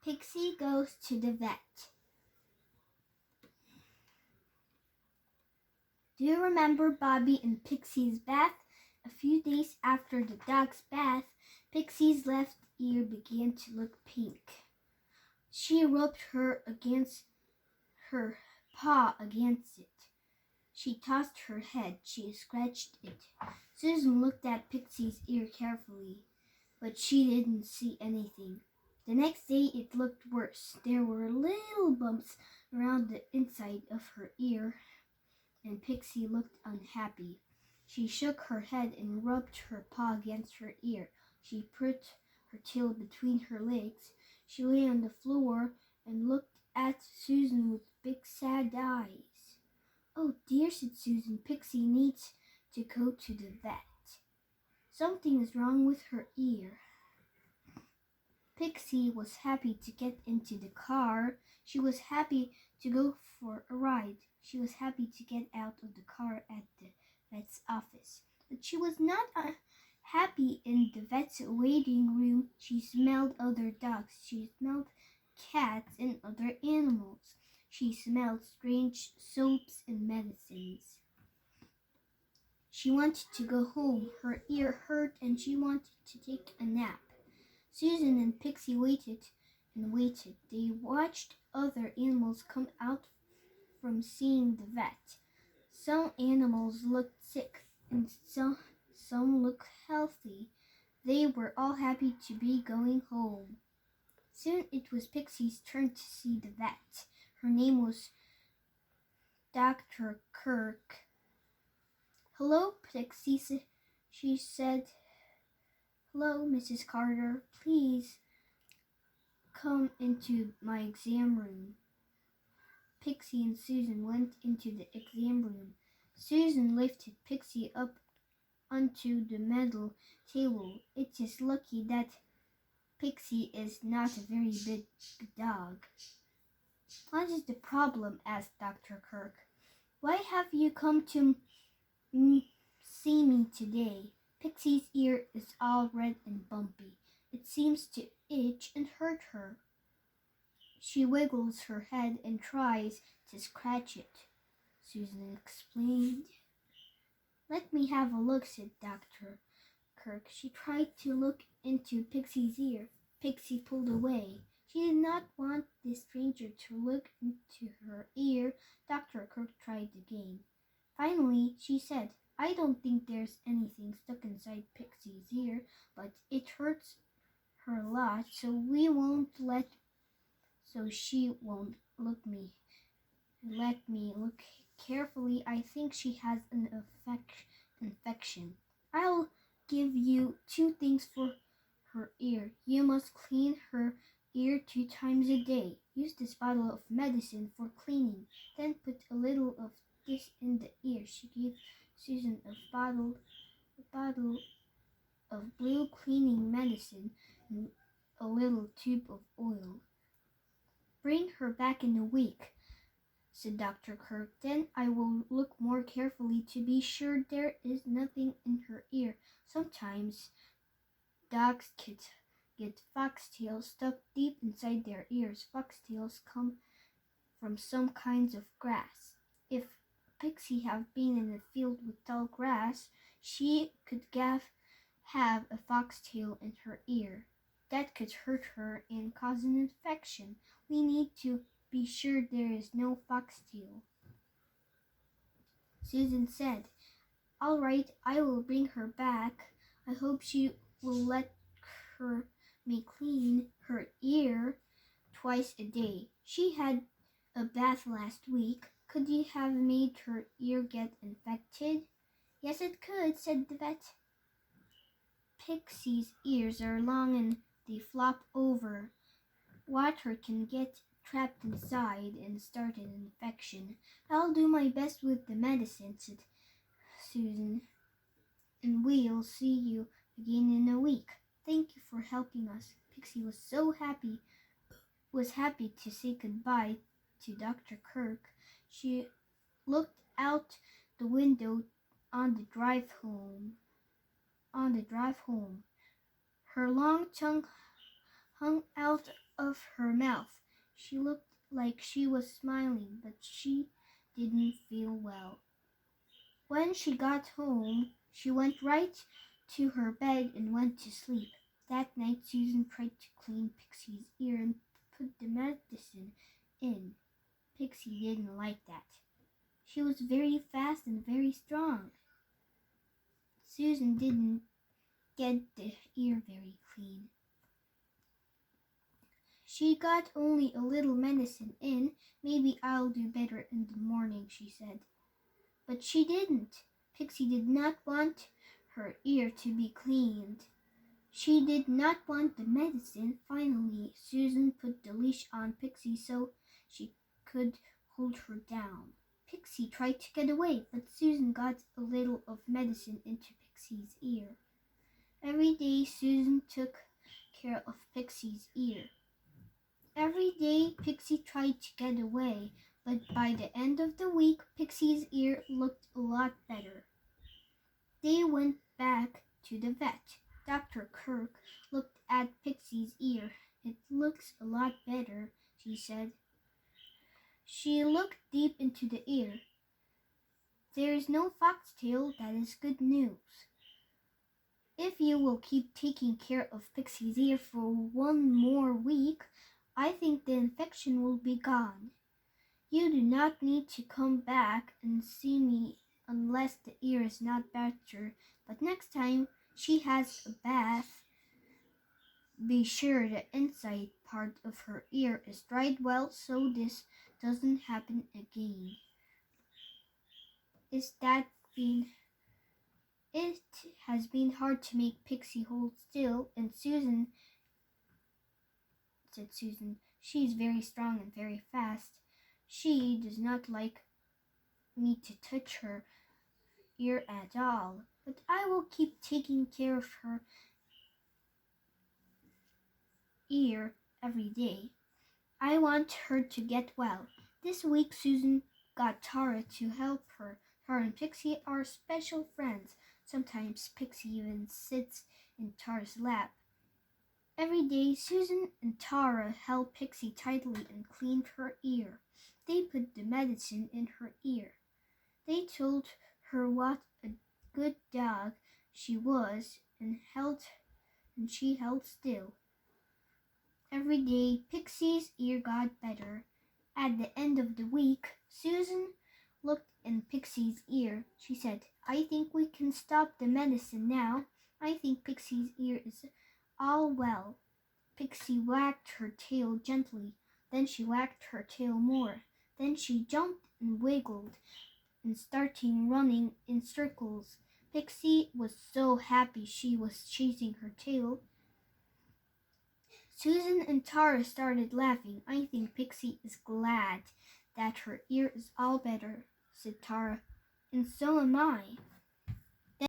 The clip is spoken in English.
Pixie goes to the vet. Do you remember Bobby and Pixie's bath? A few days after the dog's bath, Pixie's left ear began to look pink. She rubbed her paw against it. She tossed her head. She scratched it. Susan looked at Pixie's ear carefully, but she didn't see anything. The next day it looked worse. There were little bumps around the inside of her ear, and Pixie looked unhappy. She shook her head and rubbed her paw against her ear. She put her tail between her legs. She lay on the floor and looked at Susan with big sad eyes. "Oh dear," said Susan, "Pixie needs to go to the vet. Something is wrong with her ear." Pixie was happy to get into the car. She was happy to go for a ride. She was happy to get out of the car at the vet's office. But she was not happy in the vet's waiting room. She smelled other dogs. She smelled cats and other animals. She smelled strange soaps and medicines. She wanted to go home. Her ear hurt and she wanted to take a nap. Susan and Pixie waited and waited. They watched other animals come out from seeing the vet. Some animals looked sick and some looked healthy. They were all happy to be going home. Soon it was Pixie's turn to see the vet. Her name was Dr. Kirk. "Hello, Pixie," she said. "Hello, Mrs. Carter. Please come into my exam room." Pixie and Susan went into the exam room. Susan lifted Pixie up onto the metal table. "It is lucky that Pixie is not a very big dog." "What is the problem?" asked Dr. Kirk. "Why have you come to see me today?" "Pixie's ear is all red and bumpy. It seems to itch and hurt her. She wiggles her head and tries to scratch it," Susan explained. "Let me have a look," said Dr. Kirk. She tried to look into Pixie's ear. Pixie pulled away. She did not want the stranger to look into her ear. Dr. Kirk tried again. Finally, she said, "I don't think there's anything stuck inside Pixie's ear, but it hurts her a lot, so she won't let me look carefully. I think she has an infection. I'll give you 2 things for her ear. You must clean her ear 2 times a day. Use this bottle of medicine for cleaning. Then put a little of this in the ear." She gave Susan a bottle of blue cleaning medicine and a little tube of oil. "Bring her back in a week," said Dr. Kirk. "Then I will look more carefully to be sure there is nothing in her ear. Sometimes dogs get foxtails stuck deep inside their ears. Foxtails come from some kinds of grass. If Pixie had been in a field with tall grass, she could have a foxtail in her ear. That could hurt her and cause an infection. We need to be sure there is no foxtail." Susan said, "All right, I will bring her back. I hope she will let me clean her ear twice a day. She had a bath last week. Could you have made her ear get infected?" "Yes, it could," said the vet. "Pixie's ears are long and they flop over. Water can get trapped inside and start an infection." "I'll do my best with the medicine," said Susan, "and we'll see you again in a week. Thank you for helping us." Pixie was happy to say goodbye to Dr. Kirk. She looked out the window on the drive home. Her long tongue hung out of her mouth. She looked like she was smiling, but she didn't feel well. When she got home, she went right to her bed and went to sleep. That night, Susan tried to clean Pixie's ear and put the medicine in. Pixie didn't like that. She was very fast and very strong. Susan didn't get the ear very clean. She got only a little medicine in. Maybe I'll do better in the morning, she said. But she didn't. Pixie did not want her ear to be cleaned. She did not want the medicine. Finally, Susan put the leash on Pixie so she could hold her down. Pixie tried to get away, but Susan got a little of medicine into Pixie's ear. Every day, Susan took care of Pixie's ear. Every day, Pixie tried to get away, but by the end of the week, Pixie's ear looked a lot better. They went back to the vet. Dr. Kirk looked at Pixie's ear. It looks a lot better, she said. She looked deep into the ear. There is no foxtail, that is good news. If you will keep taking care of Pixie's ear for one more week, I think the infection will be gone. You do not need to come back and see me unless the ear is not better, but next time she has a bath, be sure the inside part of her ear is dried well so this doesn't happen again. It has been hard to make Pixie hold still, and Susan, said Susan, she is very strong and very fast. She does not like me to touch her ear at all, but I will keep taking care of her ear every day. I want her to get well. This week, Susan got Tara to help her. Tara and Pixie are special friends. Sometimes Pixie even sits in Tara's lap. Every day, Susan and Tara held Pixie tightly and cleaned her ear. They put the medicine in her ear. They told her what a good dog she was and she held still. Every day, Pixie's ear got better. At the end of the week, Susan looked in Pixie's ear. She said, I think we can stop the medicine now. I think Pixie's ear is all well. Pixie wagged her tail gently. Then she wagged her tail more. Then she jumped and wiggled and started running in circles. Pixie was so happy she was chasing her tail. Susan and Tara started laughing. I think Pixie is glad that her ear is all better, said Tara. And so am I.